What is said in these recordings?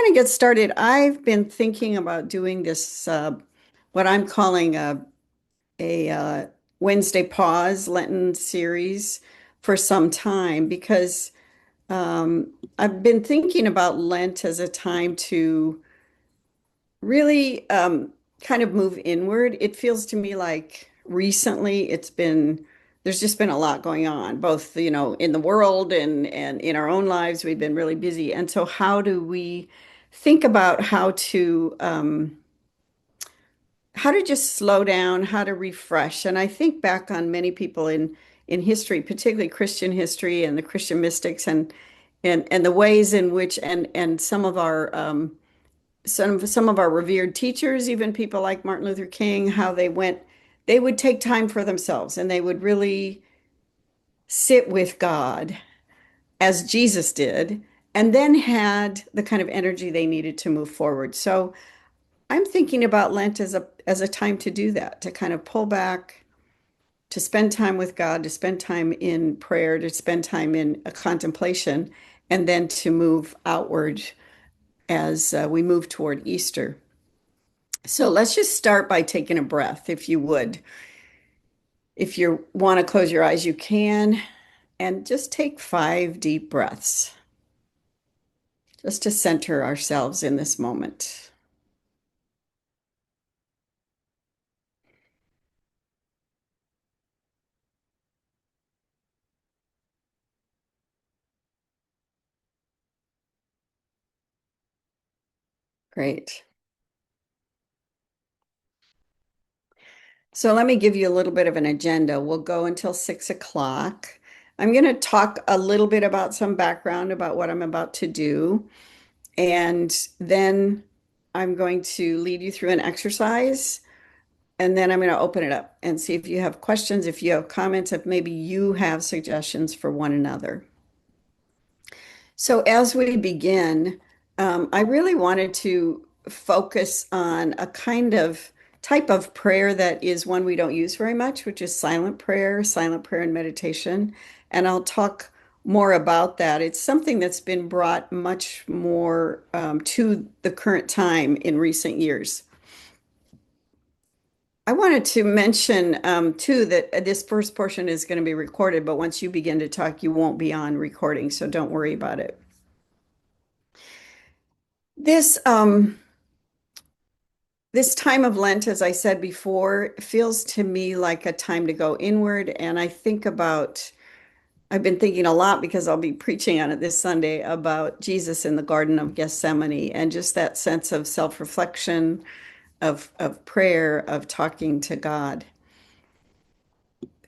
want to get started. I've been thinking about doing this, what I'm calling a Wednesday pause Lenten series for some time because I've been thinking about Lent as a time to really kind of move inward. It feels to me like recently there's just been a lot going on, both, in the world and in our own lives. We've been really busy. And so how do we think about how to just slow down, how to refresh? And I think back on many people in history, particularly Christian history and the Christian mystics and the ways in which and some of our revered teachers, even people like Martin Luther King, how they would take time for themselves and they would really sit with God as Jesus did, and then had the kind of energy they needed to move forward. So I'm thinking about Lent as a time to do that, to kind of pull back, to spend time with God, to spend time in prayer, to spend time in a contemplation, and then to move outward as we move toward Easter. So let's just start by taking a breath, if you would. If you want to close your eyes, you can, and just take 5 deep breaths, just to center ourselves in this moment. Great. So let me give you a little bit of an agenda. We'll go until 6 o'clock. I'm going to talk a little bit about some background about what I'm about to do. And then I'm going to lead you through an exercise. And then I'm going to open it up and see if you have questions, if you have comments, if maybe you have suggestions for one another. So as we begin, I really wanted to focus on a kind of type of prayer that is one we don't use very much, which is silent prayer and meditation. And I'll talk more about that. It's something that's been brought much more to the current time in recent years. I wanted to mention too that this first portion is going to be recorded, but once you begin to talk, you won't be on recording, so don't worry about it. This this time of Lent, as I said before, feels to me like a time to go inward, and I've been thinking a lot because I'll be preaching on it this Sunday about Jesus in the Garden of Gethsemane and just that sense of self-reflection, of prayer, of talking to God.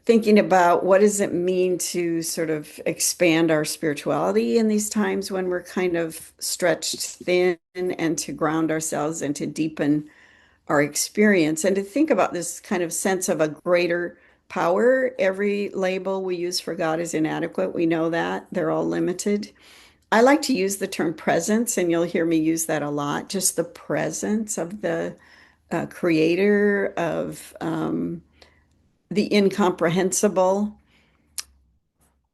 Thinking about what does it mean to sort of expand our spirituality in these times when we're kind of stretched thin, and to ground ourselves and to deepen our experience and to think about this kind of sense of a greater power. Every label we use for God is inadequate. We know that. They're all limited. I like to use the term presence, and you'll hear me use that a lot, just the presence of the creator, of the incomprehensible,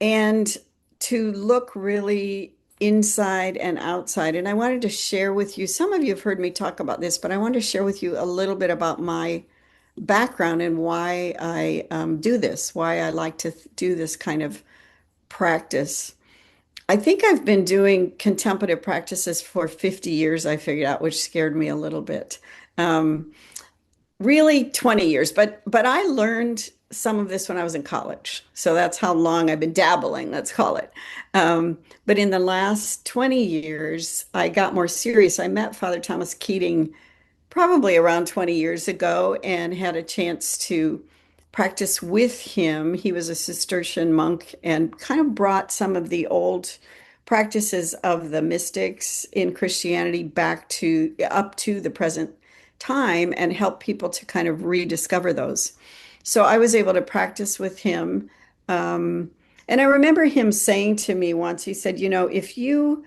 and to look really inside and outside. And I wanted to share with you, some of you have heard me talk about this, but I wanted to share with you a little bit about my background and why I do this, why I like to do this kind of practice. I think I've been doing contemplative practices for 50 years, I figured out, which scared me a little bit. Um, Really 20 years, but I learned some of this when I was in college. So that's how long I've been dabbling, let's call it. But in the last 20 years, I got more serious. I met Father Thomas Keating probably around 20 years ago and had a chance to practice with him. He was a Cistercian monk and kind of brought some of the old practices of the mystics in Christianity back to up to the present time and help people to kind of rediscover those. So I was able to practice with him. And I remember him saying to me once, he said, if you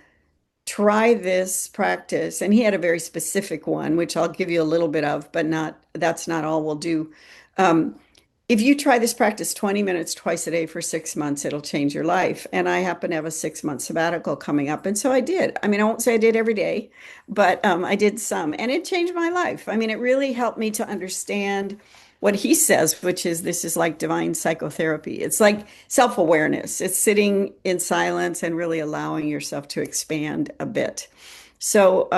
try this practice, and he had a very specific one, which I'll give you a little bit of, but that's not all we'll do. Um, if you try this practice 20 minutes twice a day for 6 months, it'll change your life. And I happen to have a 6 month sabbatical coming up. And so I did. I mean, I won't say I did every day, but I did some, and it changed my life. I mean, it really helped me to understand what he says, which is this is like divine psychotherapy. It's like self-awareness. It's sitting in silence and really allowing yourself to expand a bit. So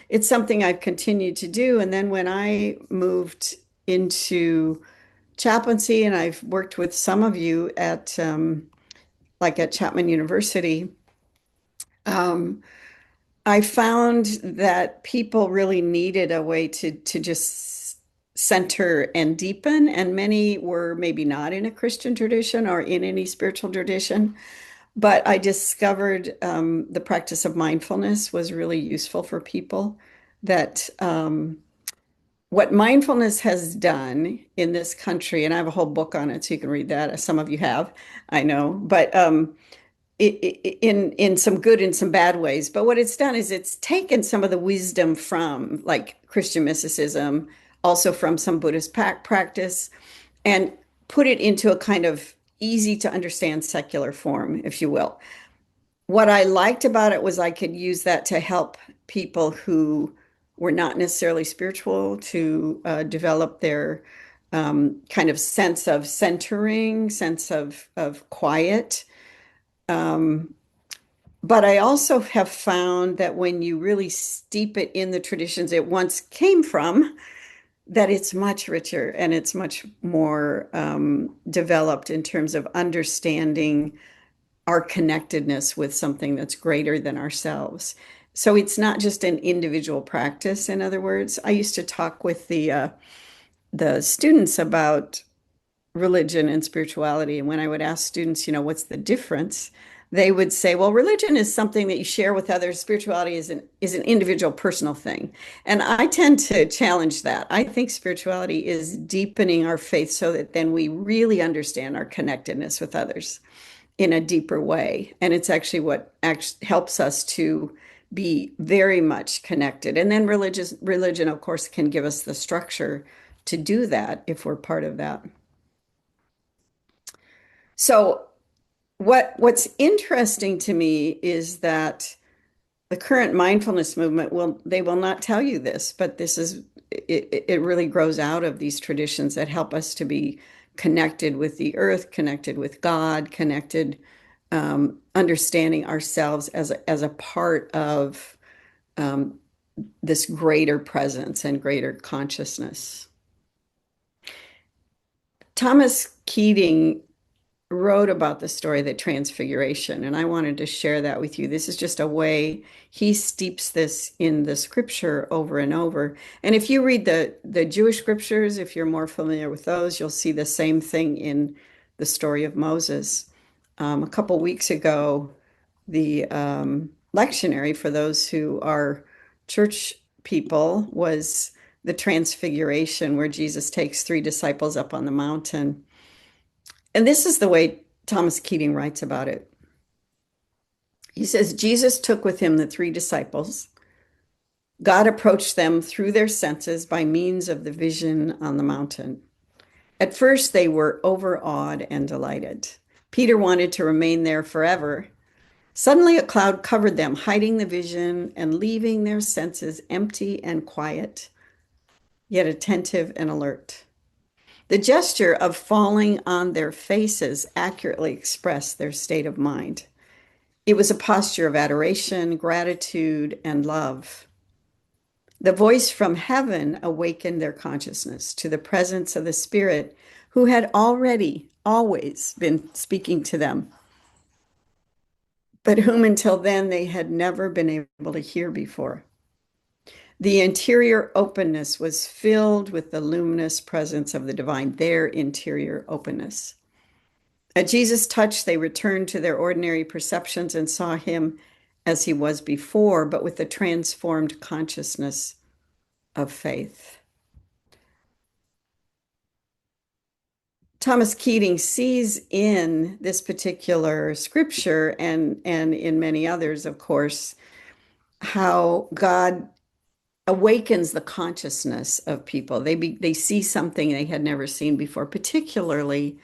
it's something I've continued to do. And then when I moved into chaplaincy, and I've worked with some of you at like at Chapman University. Um, I found that people really needed a way to just center and deepen, and many were maybe not in a Christian tradition or in any spiritual tradition. But I discovered the practice of mindfulness was really useful for people. That what mindfulness has done in this country, and I have a whole book on it, so you can read that. Some of you have, I know, but in some good and some bad ways. But what it's done is it's taken some of the wisdom from like Christian mysticism, also from some Buddhist practice, and put it into a kind of easy to understand secular form, if you will. What I liked about it was I could use that to help people who were not necessarily spiritual to develop their kind of sense of centering, sense of quiet. Um, but I also have found that when you really steep it in the traditions it once came from, that it's much richer and it's much more developed in terms of understanding our connectedness with something that's greater than ourselves. So it's not just an individual practice, in other words. I used to talk with the students about religion and spirituality. And when I would ask students, what's the difference? They would say, well, religion is something that you share with others. Spirituality is an individual personal thing. And I tend to challenge that. I think spirituality is deepening our faith so that then we really understand our connectedness with others in a deeper way. And it's actually what actually helps us to be very much connected. And then religion, of course, can give us the structure to do that if we're part of that. So what's interesting to me is that the current mindfulness movement will not tell you this, but this is it really grows out of these traditions that help us to be connected with the earth, connected with God, connected, understanding ourselves as a part of um, this greater presence and greater consciousness. Thomas Keating wrote about the story of the Transfiguration, and I wanted to share that with you. This is just a way he steeps this in the scripture over and over. And if you read the Jewish scriptures, if you're more familiar with those, you'll see the same thing in the story of Moses. A couple weeks ago, the lectionary for those who are church people was the Transfiguration, where Jesus takes three disciples up on the mountain. And this is the way Thomas Keating writes about it. He says, Jesus took with him the three disciples. God approached them through their senses by means of the vision on the mountain. At first, they were overawed and delighted. Peter wanted to remain there forever. Suddenly, a cloud covered them, hiding the vision and leaving their senses empty and quiet, yet attentive and alert. The gesture of falling on their faces accurately expressed their state of mind. It was a posture of adoration, gratitude, and love. The voice from heaven awakened their consciousness to the presence of the Spirit who had already, always been speaking to them, but whom until then they had never been able to hear before. The interior openness was filled with the luminous presence of the divine, their interior openness. At Jesus' touch, they returned to their ordinary perceptions and saw him as he was before, but with the transformed consciousness of faith. Thomas Keating sees in this particular scripture and in many others, of course, how God awakens the consciousness of people. They see something they had never seen before, particularly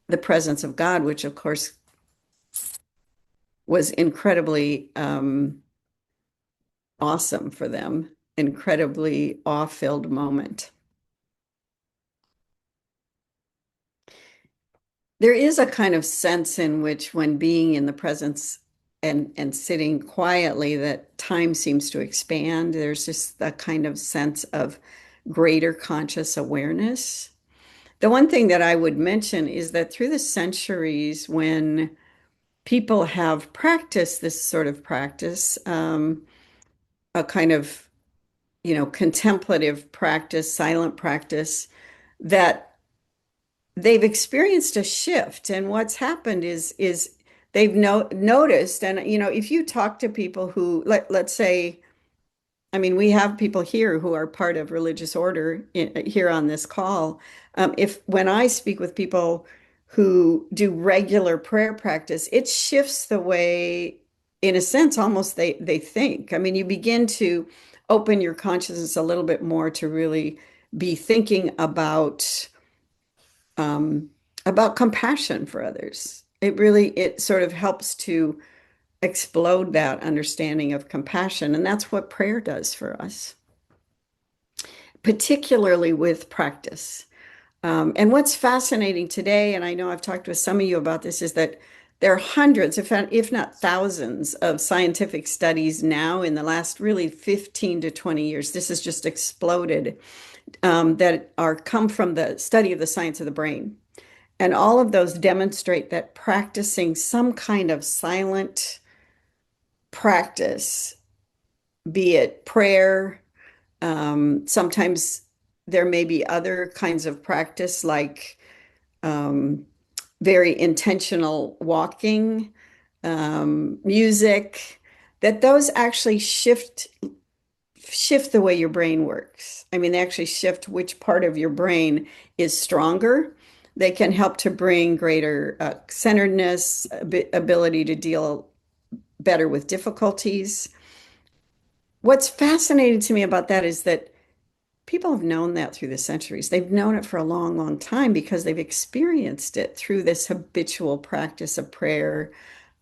the presence of God, which of course was incredibly awesome for them, incredibly awe-filled moment. There is a kind of sense in which when being in the presence and sitting quietly, that time seems to expand. There's just a kind of sense of greater conscious awareness. The one thing that I would mention is that through the centuries, when people have practiced this sort of practice, a kind of, contemplative practice, silent practice, that they've experienced a shift. And what's happened is they've noticed, and if you talk to people who let's say, I mean, we have people here who are part of religious order here on this call. If when I speak with people who do regular prayer practice, it shifts the way, in a sense, almost they think. I mean, you begin to open your consciousness a little bit more to really be thinking um, about compassion for others. It sort of helps to explode that understanding of compassion. And that's what prayer does for us, particularly with practice. And what's fascinating today, and I know I've talked with some of you about this, is that there are hundreds, if not thousands, of scientific studies now in the last really 15 to 20 years. This has just exploded, that are come from the study of the science of the brain. And all of those demonstrate that practicing some kind of silent practice, be it prayer, sometimes there may be other kinds of practice like um, very intentional walking, music, that those actually shift the way your brain works. I mean, they actually shift which part of your brain is stronger. They can help to bring greater centeredness, ability to deal better with difficulties. What's fascinating to me about that is that people have known that through the centuries. They've known it for a long, long time because they've experienced it through this habitual practice of prayer,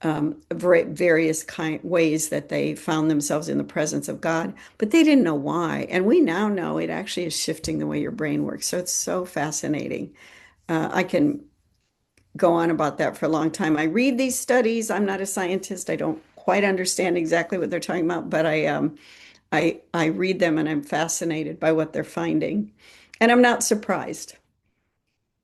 various ways that they found themselves in the presence of God, but they didn't know why. And we now know it actually is shifting the way your brain works. So it's so fascinating. I can go on about that for a long time. I read these studies. I'm not a scientist. I don't quite understand exactly what they're talking about, but I read them and I'm fascinated by what they're finding. And I'm not surprised.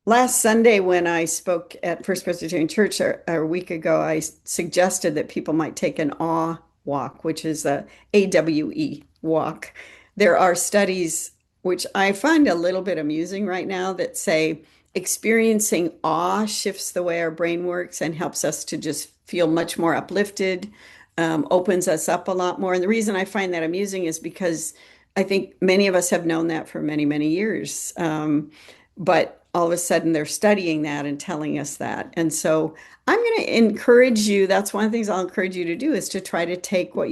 Last Sunday, when I spoke at First Presbyterian Church a week ago, I suggested that people might take an awe walk, which is a AWE walk. There are studies which I find a little bit amusing right now that say experiencing awe shifts the way our brain works and helps us to just feel much more uplifted, opens us up a lot more. And the reason I find that amusing is because I think many of us have known that for many, many years. But all of a sudden they're studying that and telling us that. And so I'm going to encourage you. That's one of the things I'll encourage you to do is to try to take what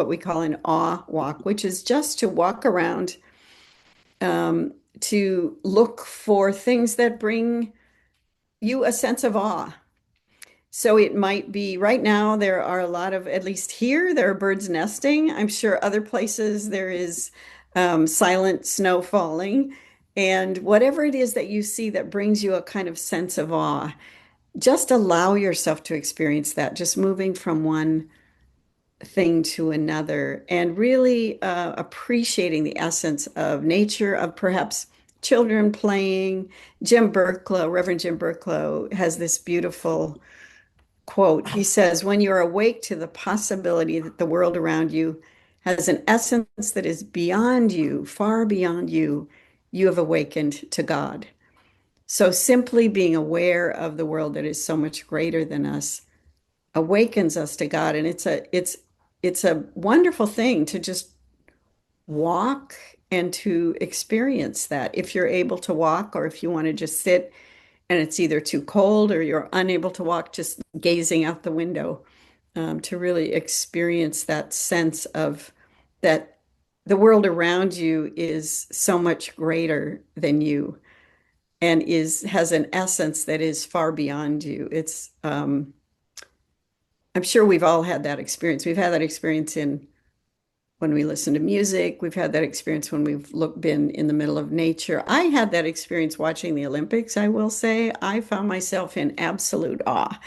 we call an awe walk, which is just to walk around, to look for things that bring you a sense of awe. So it might be right now, there are a lot of, at least here, there are birds nesting. I'm sure other places there is silent snow falling. And whatever it is that you see that brings you a kind of sense of awe, just allow yourself to experience that, just moving from one thing to another and really appreciating the essence of nature, of perhaps children playing. Reverend Jim Burklow has this beautiful quote. He says, when you're awake to the possibility that the world around you has an essence that is beyond you, far beyond you, you have awakened to God. So simply being aware of the world that is so much greater than us awakens us to God. And it's a wonderful thing to just walk and to experience that. If you're able to walk, or if you want to just sit and it's either too cold or you're unable to walk, just gazing out the window, to really experience that sense of that the world around you is so much greater than you and is has an essence that is far beyond you. I'm sure we've all had that experience. We've had that experience in when we listen to music. We've had that experience when been in the middle of nature. I had that experience watching the Olympics, I will say. I found myself in absolute awe.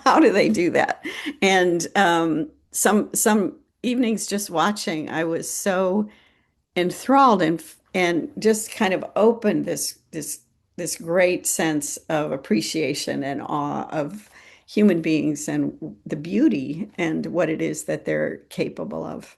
How do they do that? And some evenings just watching, I was so enthralled and just kind of opened this great sense of appreciation and awe of human beings and the beauty and what it is that they're capable of.